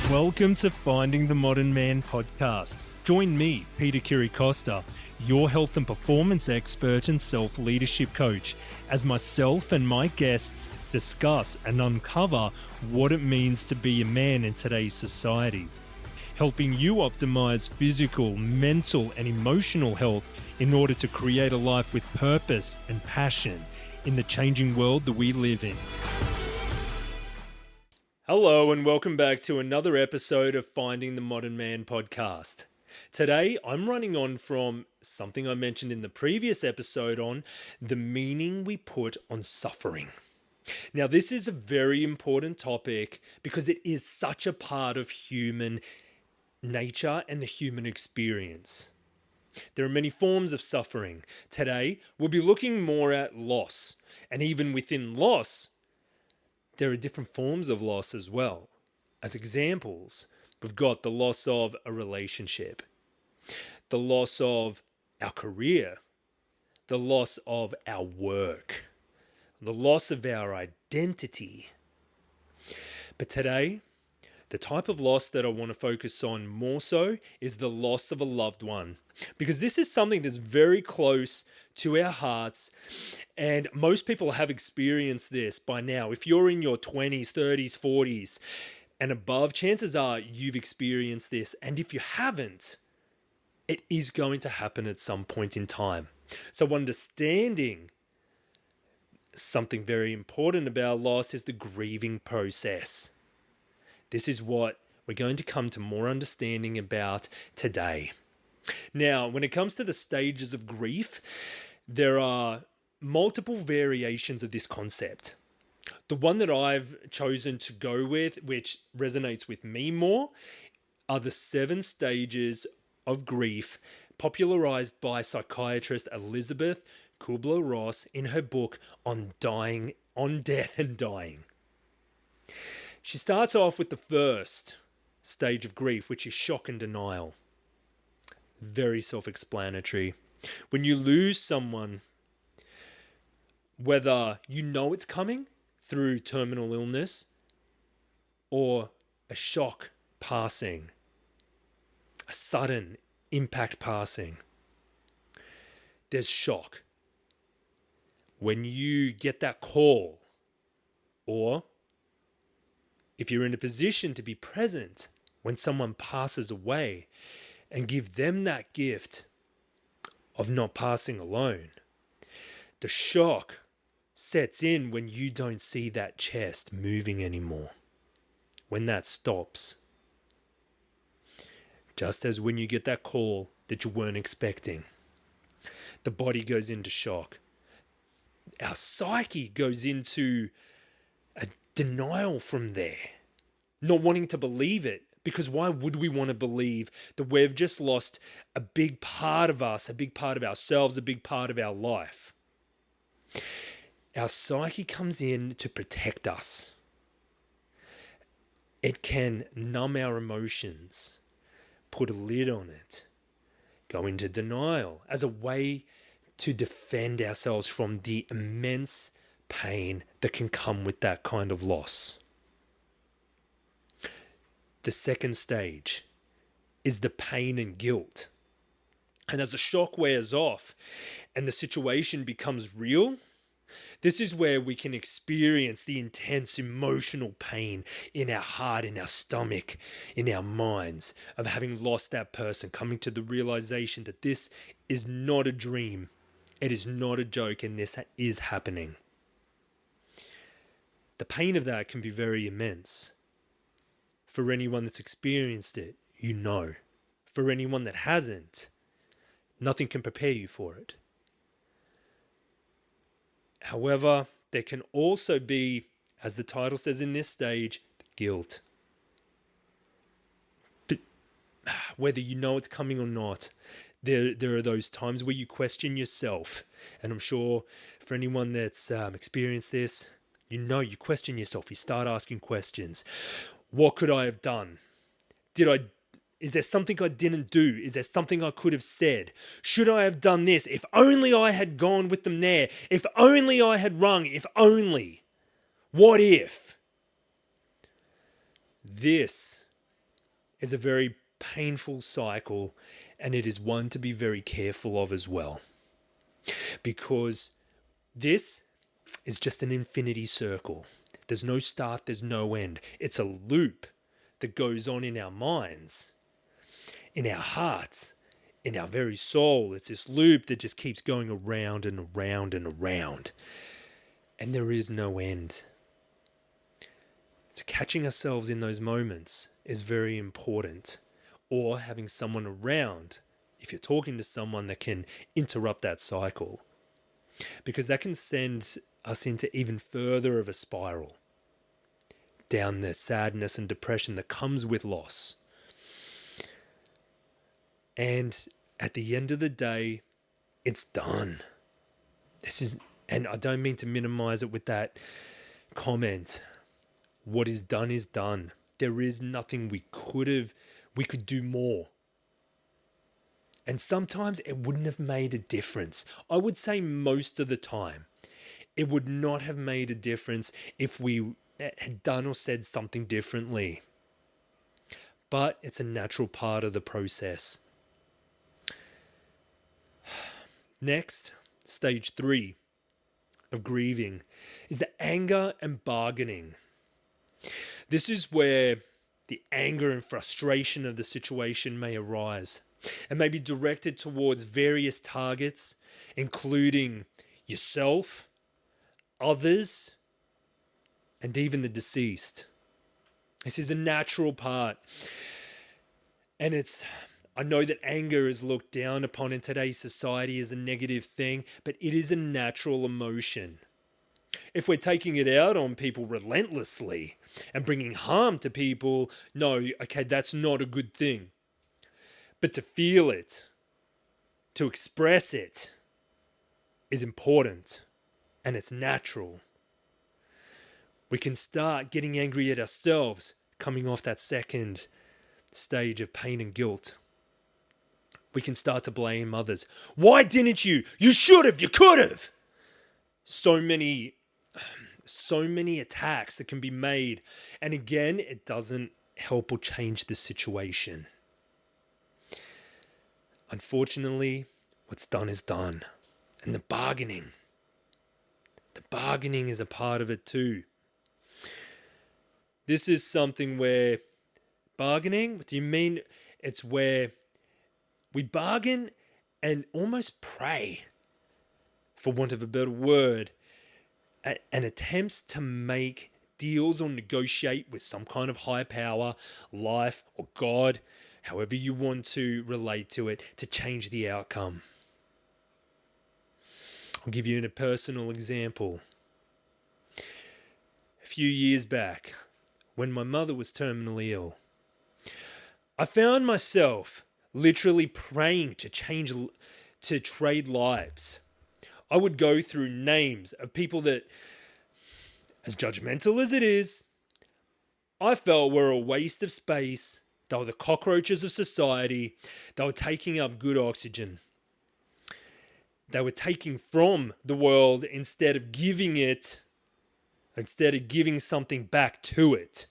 Welcome to Finding the Modern Man podcast. Join me, Peter Kiricosta, your health and performance expert and self-leadership coach, as myself and my guests discuss and uncover what it means to be a man in today's society, helping you optimize physical, mental, and emotional health in order to create a life with purpose and passion in the changing world that we live in. Hello and welcome back to another episode of Finding the Modern Man podcast. Today I'm running on from something I mentioned in the previous episode on the meaning we put on suffering. Now this is a very important topic because it is such a part of human nature and the human experience. There are many forms of suffering. Today we'll be looking more at loss, and even within loss, there are different forms of loss as well. As examples, we've got the loss of a relationship, the loss of our career, the loss of our work, the loss of our identity. But today, the type of loss that I want to focus on more so is the loss of a loved one, because this is something that's very close to our hearts, and most people have experienced this by now. If you're in your 20s, 30s, 40s and above, chances are you've experienced this, and if you haven't, it is going to happen at some point in time. So understanding something very important about loss is the grieving process. This is what we're going to come to more understanding about today. Now, when it comes to the stages of grief, there are multiple variations of this concept. The one that I've chosen to go with, which resonates with me more, are the 7 stages of grief popularized by psychiatrist Elizabeth Kubler-Ross in her book on Death and Dying. She starts off with the first stage of grief, which is shock and denial. Very self-explanatory. When you lose someone, whether you know it's coming through terminal illness or a shock passing, a sudden impact passing, there's shock. When you get that call, or if you're in a position to be present when someone passes away and give them that gift of not passing alone, the shock sets in when you don't see that chest moving anymore, when that stops. Just as when you get that call that you weren't expecting, the body goes into shock. Our psyche goes into a denial from there, not wanting to believe it, because why would we want to believe that we've just lost a big part of us, a big part of ourselves, a big part of our life? Our psyche comes in to protect us. It can numb our emotions, put a lid on it, go into denial as a way to defend ourselves from the immense pain that can come with that kind of loss. The second stage is the pain and guilt. And as the shock wears off and the situation becomes real, this is where we can experience the intense emotional pain in our heart, in our stomach, in our minds of having lost that person, coming to the realization that this is not a dream, it is not a joke, and this is happening. The pain of that can be very immense. For anyone that's experienced it, you know. For anyone that hasn't, nothing can prepare you for it. However, there can also be, as the title says in this stage, guilt. But whether you know it's coming or not, there are those times where you question yourself. And I'm sure for anyone that's experienced this, you question yourself. You start asking questions. What could I have done? Is there something I didn't do? Is there something I could have said? Should I have done this? If only I had gone with them there. If only I had rung. If only. What if? This is a very painful cycle, and it is one to be very careful of as well. Because this is just an infinity circle. There's no start, there's no end. It's a loop that goes on in our minds, in our hearts, in our very soul. It's this loop that just keeps going around and around and around. And there is no end. So catching ourselves in those moments is very important. Or having someone around, if you're talking to someone, that can interrupt that cycle. Because that can send us into even further of a spiral down the sadness and depression that comes with loss. And at the end of the day, it's done. And I don't mean to minimize it with that comment. What is done is done. There is nothing we could do more. And sometimes it wouldn't have made a difference. I would say most of the time, it would not have made a difference if we had done or said something differently. But it's a natural part of the process. Next, stage 3 of grieving is the anger and bargaining. This is where the anger and frustration of the situation may arise and may be directed towards various targets, including yourself, others, and even the deceased. This is a natural part. And I know that anger is looked down upon in today's society as a negative thing, but it is a natural emotion. If we're taking it out on people relentlessly and bringing harm to people, no, okay, that's not a good thing. But to feel it, to express it, is important, and it's natural. We can start getting angry at ourselves, coming off that second stage of pain and guilt. We can start to blame others. Why didn't you? You should have, you could have. So many attacks that can be made. And again, it doesn't help or change the situation. Unfortunately, what's done is done. And the bargaining is a part of it too. This is something where bargaining, do you mean it's where we bargain and almost pray, for want of a better word, and attempts to make deals or negotiate with some kind of higher power, life, or God, however you want to relate to it, to change the outcome. I'll give you a personal example. A few years back, when my mother was terminally ill, I found myself literally praying to trade lives. I would go through names of people that, as judgmental as it is, I felt were a waste of space. They were the cockroaches of society. They were taking up good oxygen. They were taking from the world instead of giving something back to it.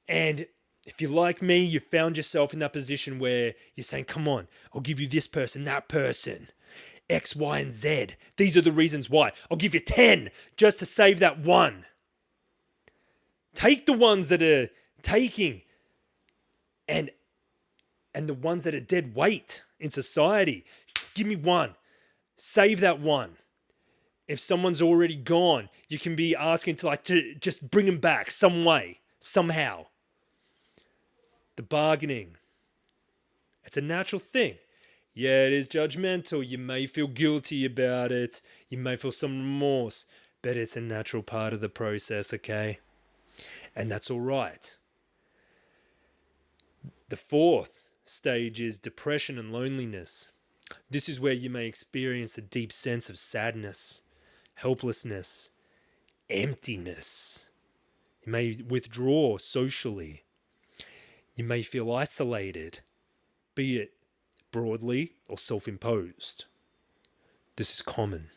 And if you're like me, you found yourself in that position where you're saying, come on, I'll give you this person, that person, X, Y, and Z. These are the reasons why. I'll give you 10 just to save that one. Take the ones that are taking and the ones that are dead weight in society. Give me one. Save that one. If someone's already gone, you can be asking to just bring them back some way, somehow. The bargaining. It's a natural thing. Yeah, it is judgmental. You may feel guilty about it. You may feel some remorse, but it's a natural part of the process, okay? And that's all right. The fourth stage is depression and loneliness. This is where you may experience a deep sense of sadness, helplessness, emptiness. You may withdraw socially. You may feel isolated, be it broadly or self-imposed. This is common.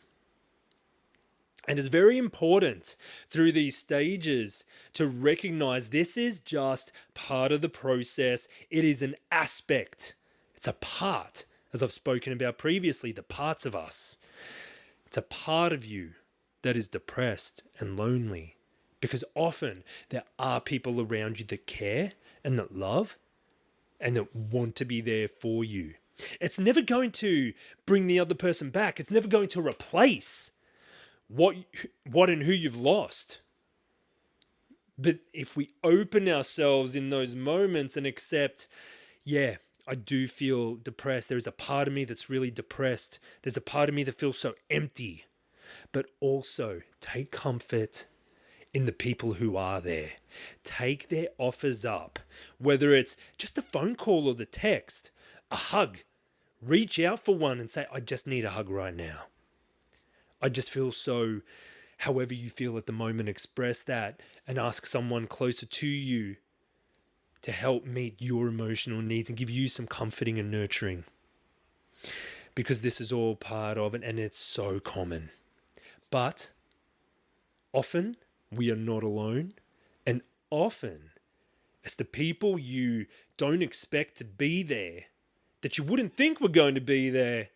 And it's very important through these stages to recognize this is just part of the process. It is an aspect, it's a part, as I've spoken about previously, the parts of us. It's a part of you that is depressed and lonely, because often there are people around you that care and that love and that want to be there for you. It's never going to bring the other person back. It's never going to replace what and who you've lost. But if we open ourselves in those moments and accept, yeah, I do feel depressed. There's a part of me that's really depressed. There's a part of me that feels so empty. But also take comfort in the people who are there. Take their offers up, whether it's just a phone call or the text, a hug. Reach out for one and say, I just need a hug right now. I just feel so, however you feel at the moment, express that and ask someone closer to you to help meet your emotional needs and give you some comforting and nurturing. Because this is all part of it and it's so common. But often we are not alone, and often it's the people you don't expect to be there, that you wouldn't think were going to be there,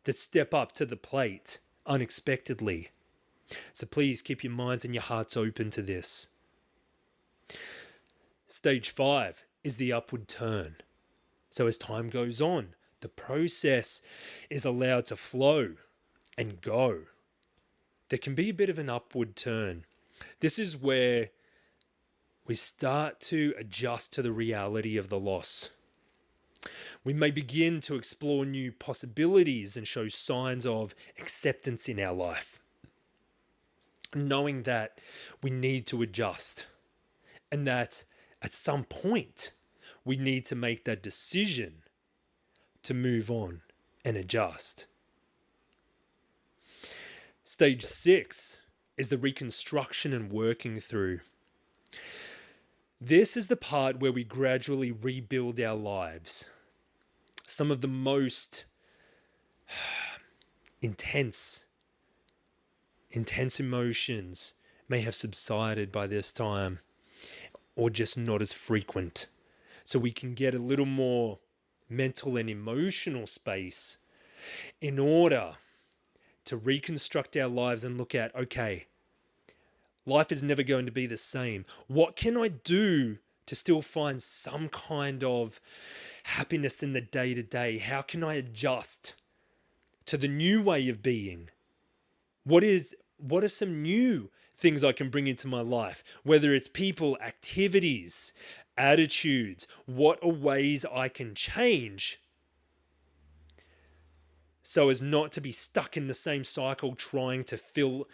that step up to the plate unexpectedly. So please keep your minds and your hearts open to this. Stage 5 is the upward turn. So as time goes on, the process is allowed to flow and go. There can be a bit of an upward turn. This is where we start to adjust to the reality of the loss. We may begin to explore new possibilities and show signs of acceptance in our life, knowing that we need to adjust and that at some point we need to make that decision to move on and adjust. Stage 6 is the reconstruction and working through. This is the part where we gradually rebuild our lives. Some of the most intense emotions may have subsided by this time, or just not as frequent. So we can get a little more mental and emotional space in order to reconstruct our lives and look at, okay, life is never going to be the same. What can I do to still find some kind of happiness in the day-to-day? How can I adjust to the new way of being? What are some new things I can bring into my life? Whether it's people, activities, attitudes, what are ways I can change so as not to be stuck in the same cycle trying to fill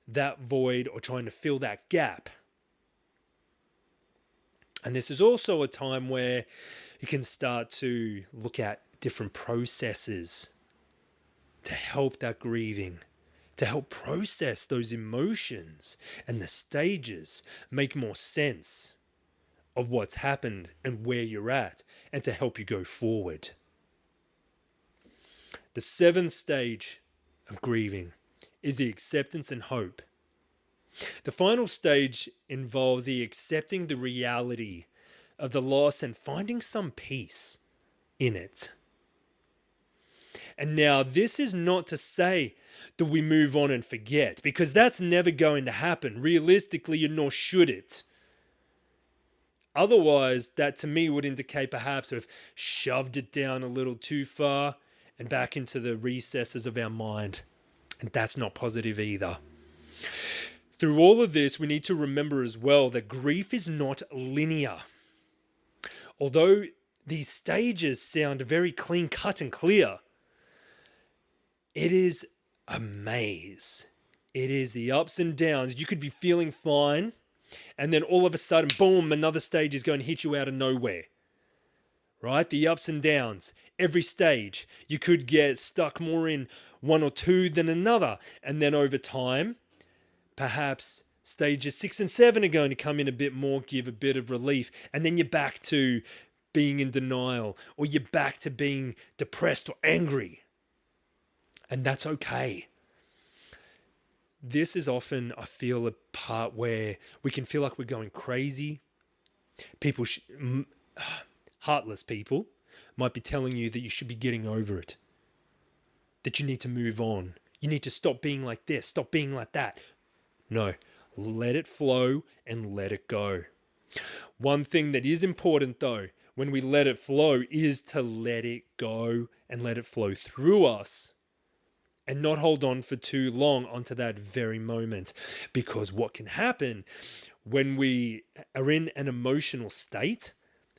that void or trying to fill that gap. And this is also a time where you can start to look at different processes to help that grieving, to help process those emotions and the stages, make more sense of what's happened and where you're at, and to help you go forward. The 7th stage of grieving is the acceptance and hope. The final stage involves the accepting the reality of the loss and finding some peace in it. And now this is not to say that we move on and forget, because that's never going to happen, realistically, nor should it. Otherwise, that to me would indicate perhaps we've shoved it down a little too far and back into the recesses of our mind. And that's not positive either. Through all of this, we need to remember as well that grief is not linear. Although these stages sound very clean cut and clear, it is a maze. It is the ups and downs. You could be feeling fine, and then all of a sudden, boom, another stage is going to hit you out of nowhere. Right? The ups and downs. Every stage, you could get stuck more in one or two than another. And then over time, perhaps stages 6 and 7 are going to come in a bit more, give a bit of relief. And then you're back to being in denial, or you're back to being depressed or angry. And that's okay. this is often, I feel, a part where we can feel like we're going crazy. People, heartless people, might be telling you that you should be getting over it, that you need to move on. You need to stop being like this, stop being like that. No, let it flow and let it go. One thing that is important though, when we let it flow, is to let it go and let it flow through us and not hold on for too long onto that very moment. Because what can happen when we are in an emotional state,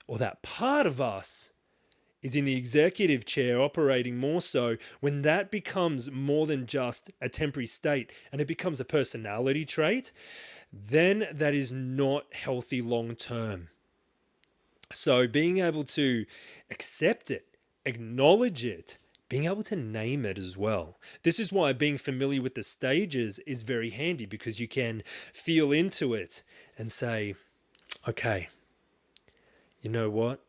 or that part of us is in the executive chair operating more so, when that becomes more than just a temporary state and it becomes a personality trait, then that is not healthy long term. So being able to accept it, acknowledge it, being able to name it as well. This is why being familiar with the stages is very handy, because you can feel into it and say, okay, you know what?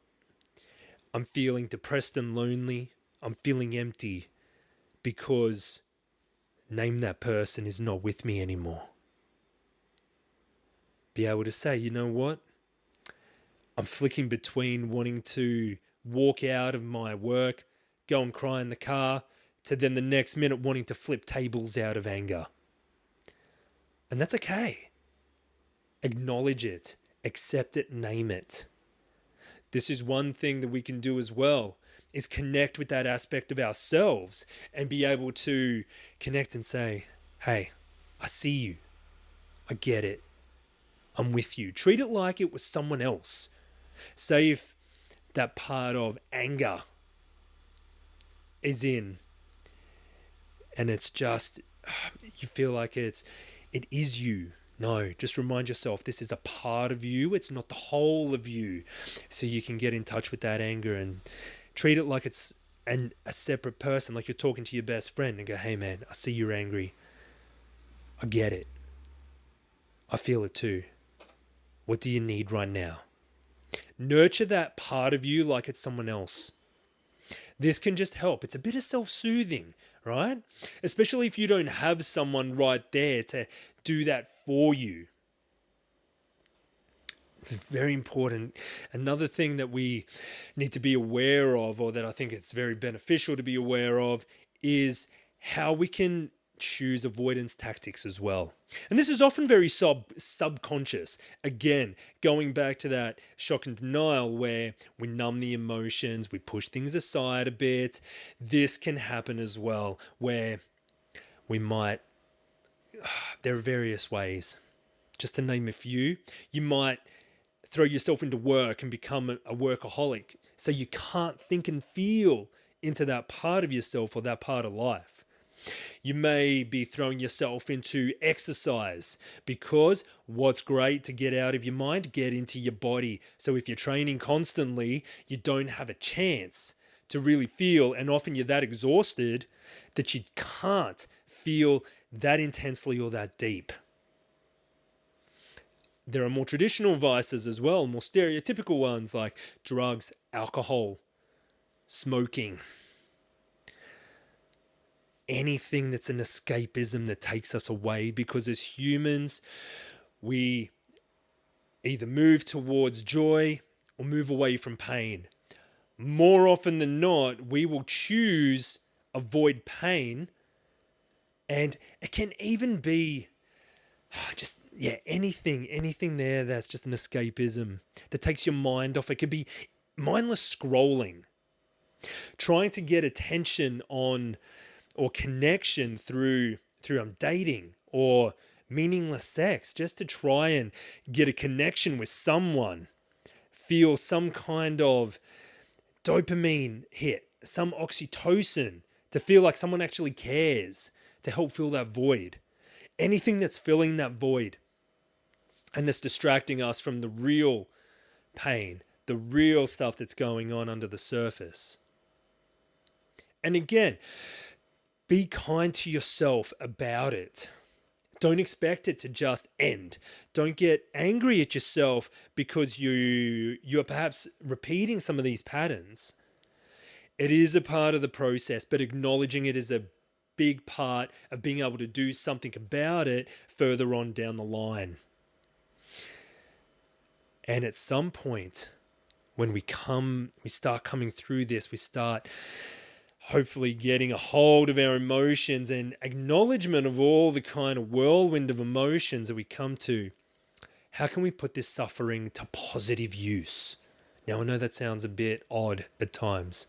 I'm feeling depressed and lonely. I'm feeling empty because name that person is not with me anymore. Be able to say, you know what? I'm flicking between wanting to walk out of my work, go and cry in the car, to then the next minute wanting to flip tables out of anger. And that's okay. Acknowledge it, accept it, name it. This is one thing that we can do as well, is connect with that aspect of ourselves and be able to connect and say, hey, I see you. I get it. I'm with you. Treat it like it was someone else. Say if that part of anger is in and it's just, you feel like it is you. No, just remind yourself this is a part of you. It's not the whole of you. So you can get in touch with that anger and treat it like it's a separate person, like you're talking to your best friend and go, hey man, I see you're angry. I get it. I feel it too. What do you need right now? Nurture that part of you like it's someone else. This can just help. It's a bit of self-soothing, right? Especially if you don't have someone right there to do that for you. Very important. Another thing that we need to be aware of, or that I think it's very beneficial to be aware of, is how we can choose avoidance tactics as well. And this is often very subconscious. Again, going back to that shock and denial where we numb the emotions, we push things aside a bit. This can happen as well, where we might, there are various ways. Just to name a few, you might throw yourself into work and become a workaholic, so you can't think and feel into that part of yourself or that part of life. You may be throwing yourself into exercise because what's great to get out of your mind, get into your body. So if you're training constantly, you don't have a chance to really feel, and often you're that exhausted that you can't feel that intensely or that deep. There are more traditional vices as well, more stereotypical ones like drugs, alcohol, smoking. Anything that's an escapism that takes us away, because as humans, we either move towards joy or move away from pain. More often than not, we will choose avoid pain, and it can even be anything there that's just an escapism that takes your mind off. It could be mindless scrolling, trying to get attention on or connection through dating or meaningless sex, just to try and get a connection with someone, feel some kind of dopamine hit, some oxytocin, to feel like someone actually cares, to help fill that void. Anything that's filling that void and that's distracting us from the real pain, the real stuff that's going on under the surface. And again, be kind to yourself about it. Don't expect it to just end. Don't get angry at yourself because you're perhaps repeating some of these patterns. It is a part of the process, but acknowledging it is a big part of being able to do something about it further on down the line. And at some point, when we start coming through this, we start hopefully getting a hold of our emotions and acknowledgement of all the kind of whirlwind of emotions that we come to. How can we put this suffering to positive use? Now, I know that sounds a bit odd at times,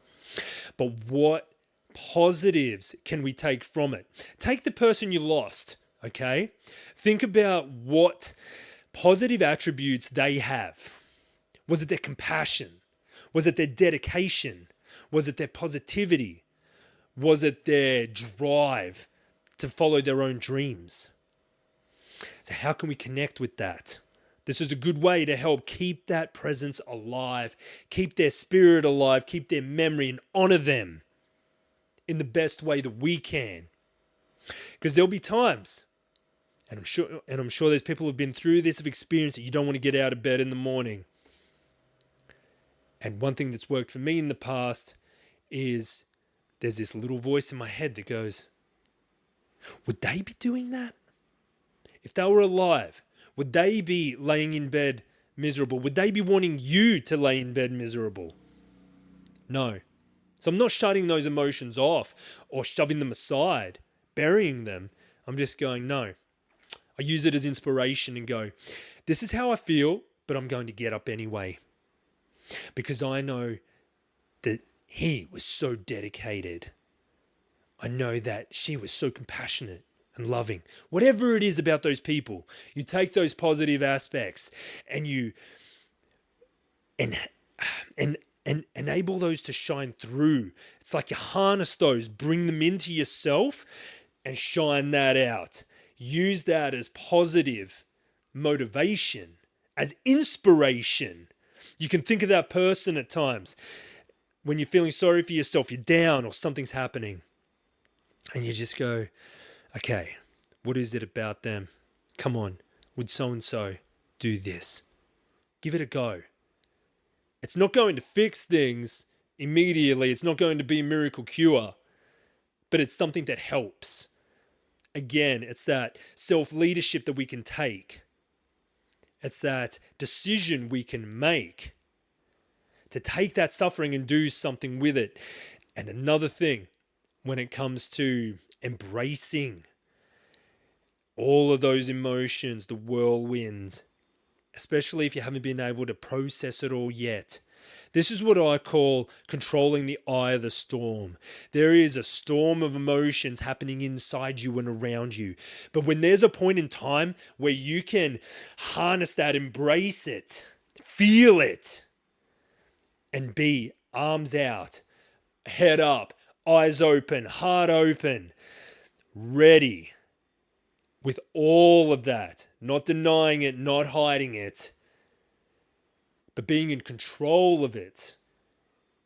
but what positives can we take from it? Take the person you lost, okay? Think about what positive attributes they have. Was it their compassion? Was it their dedication? Was it their positivity? Was it their drive to follow their own dreams? So how can we connect with that? This is a good way to help keep that presence alive, keep their spirit alive, keep their memory, and honor them in the best way that we can. Because there'll be times, and I'm sure there's people who've been through this, have experienced it, you don't want to get out of bed in the morning. And one thing that's worked for me in the past is there's this little voice in my head that goes, would they be doing that? If they were alive, would they be laying in bed miserable? Would they be wanting you to lay in bed miserable? No. So I'm not shutting those emotions off or shoving them aside, burying them. I'm just going, no. I use it as inspiration and go, this is how I feel, but I'm going to get up anyway. Because I know that he was so dedicated. I know that she was so compassionate and loving. Whatever it is about those people, you take those positive aspects and you and enable those to shine through. It's like you harness those, bring them into yourself and shine that out. Use that as positive motivation, as inspiration. You can think of that person at times when you're feeling sorry for yourself, you're down or something's happening. And you just go, okay, what is it about them? Come on, would so-and-so do this? Give it a go. It's not going to fix things immediately. It's not going to be a miracle cure, but it's something that helps. Again, it's that self-leadership that we can take. It's that decision we can make to take that suffering and do something with it. And another thing, when it comes to embracing all of those emotions, the whirlwind, especially if you haven't been able to process it all yet. This is what I call controlling the eye of the storm. There is a storm of emotions happening inside you and around you. But when there's a point in time where you can harness that, embrace it, feel it, and be arms out, head up, eyes open, heart open, ready with all of that, not denying it, not hiding it, but being in control of it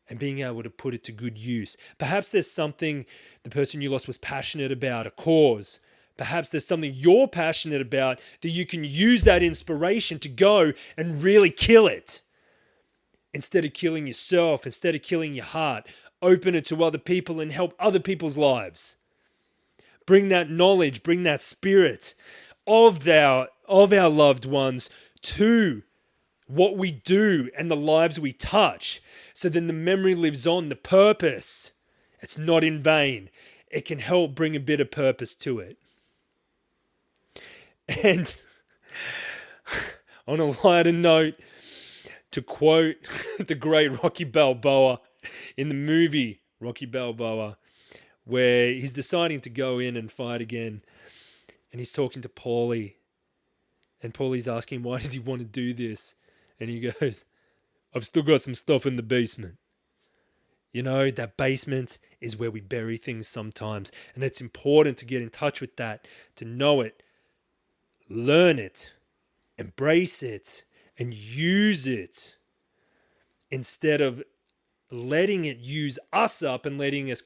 and being able to put it to good use. Perhaps there's something the person you lost was passionate about, a cause. Perhaps there's something you're passionate about that you can use that inspiration to go and really kill it. Instead of killing yourself, instead of killing your heart, open it to other people and help other people's lives. Bring that knowledge, bring that spirit of our loved ones to what we do and the lives we touch. So then the memory lives on, the purpose. It's not in vain. It can help bring a bit of purpose to it. And on a lighter note, to quote the great Rocky Balboa in the movie Rocky Balboa, where he's deciding to go in and fight again, and he's talking to Paulie, and Paulie's asking why does he want to do this, and he goes, I've still got some stuff in the basement. You know, that basement is where we bury things sometimes, and it's important to get in touch with that, to know it, learn it, embrace it, and use it instead of letting it use us up and letting it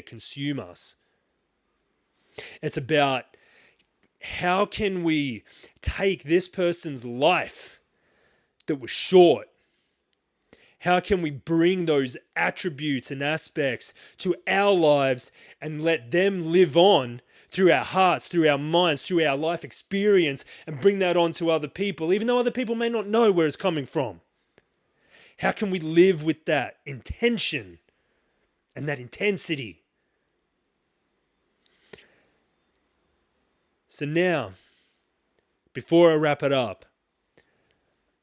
consume us. It's about how can we take this person's life that was short? How can we bring those attributes and aspects to our lives and let them live on through our hearts, through our minds, through our life experience, and bring that on to other people, even though other people may not know where it's coming from? How can we live with that intention and that intensity? So now, before I wrap it up,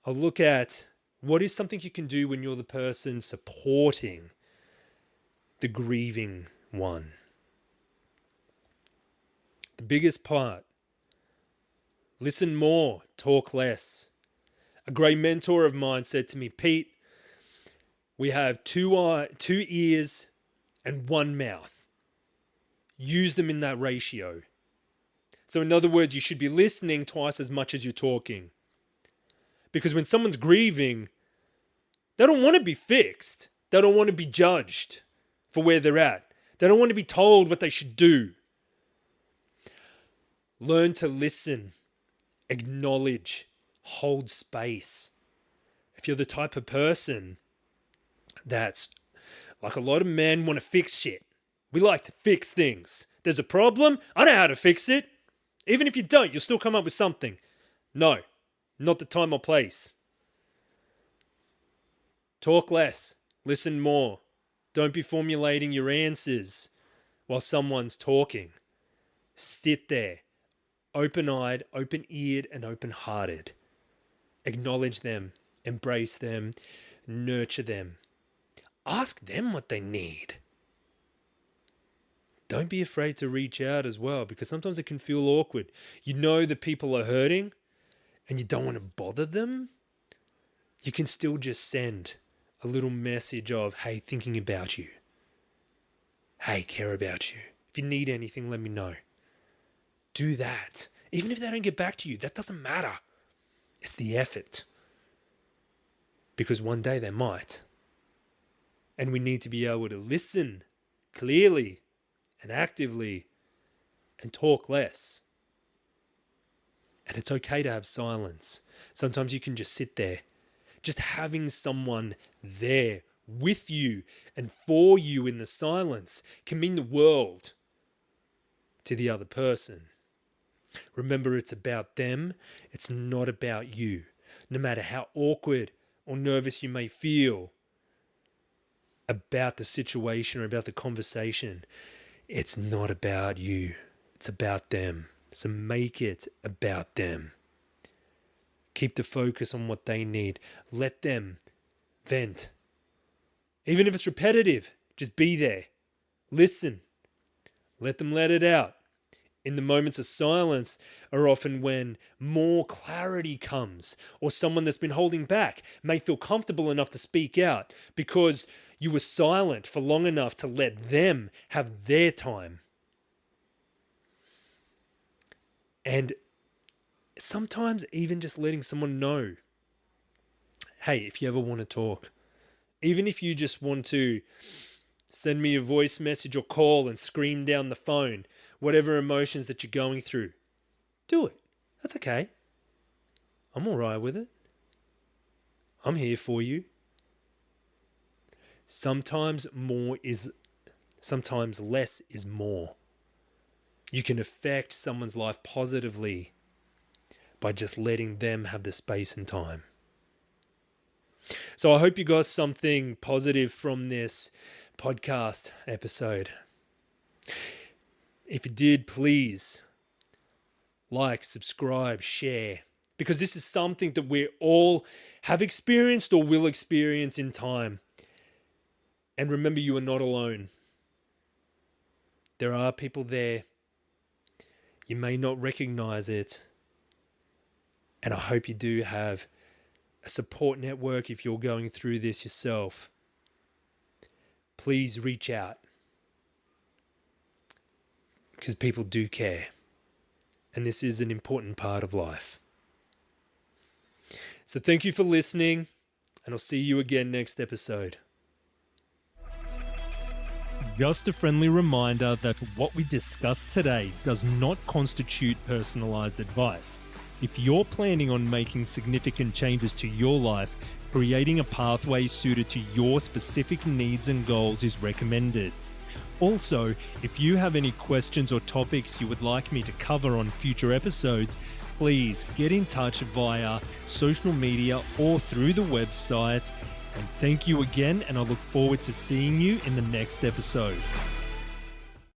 I'll look at what is something you can do when you're the person supporting the grieving one. The biggest part: listen more, talk less. A great mentor of mine said to me, Pete, we have two ears and one mouth. Use them in that ratio. So in other words, you should be listening twice as much as you're talking. Because when someone's grieving, they don't want to be fixed. They don't want to be judged for where they're at. They don't want to be told what they should do. Learn to listen, acknowledge, hold space. If you're the type of person that's like a lot of men want to fix shit. We like to fix things. There's a problem. I know how to fix it. Even if you don't, you'll still come up with something. No, not the time or place. Talk less. Listen more. Don't be formulating your answers while someone's talking. Sit there, open-eyed, open-eared, and open-hearted. Acknowledge them, embrace them, nurture them. Ask them what they need. Don't be afraid to reach out as well, because sometimes it can feel awkward. You know that people are hurting and you don't want to bother them. You can still just send a little message of, hey, thinking about you. Hey, care about you. If you need anything, let me know. Do that. Even if they don't get back to you, that doesn't matter. It's the effort. Because one day they might. And we need to be able to listen clearly and actively and talk less. And it's okay to have silence. Sometimes you can just sit there. Just having someone there with you and for you in the silence can mean the world to the other person. Remember, it's about them. It's not about you. No matter how awkward or nervous you may feel about the situation or about the conversation, it's not about you. It's about them. So make it about them. Keep the focus on what they need. Let them vent. Even if it's repetitive, just be there. Listen. Let them let it out. In the moments of silence are often when more clarity comes, or someone that's been holding back may feel comfortable enough to speak out because you were silent for long enough to let them have their time. And sometimes even just letting someone know, hey, if you ever want to talk, even if you just want to send me a voice message or call and scream down the phone, whatever emotions that you're going through, do it. That's okay. I'm all right with it. I'm here for you. Sometimes less is more. You can affect someone's life positively by just letting them have the space and time. So I hope you got something positive from this podcast episode. If you did, please like, subscribe, share, because this is something that we all have experienced or will experience in time. And remember, you are not alone. There are people there. You may not recognize it. And I hope you do have a support network if you're going through this yourself. Please reach out. Because people do care. And this is an important part of life. So thank you for listening. And I'll see you again next episode. Just a friendly reminder that what we discussed today does not constitute personalized advice. If you're planning on making significant changes to your life, creating a pathway suited to your specific needs and goals is recommended. Also, if you have any questions or topics you would like me to cover on future episodes, please get in touch via social media or through the website. And thank you again, and I look forward to seeing you in the next episode.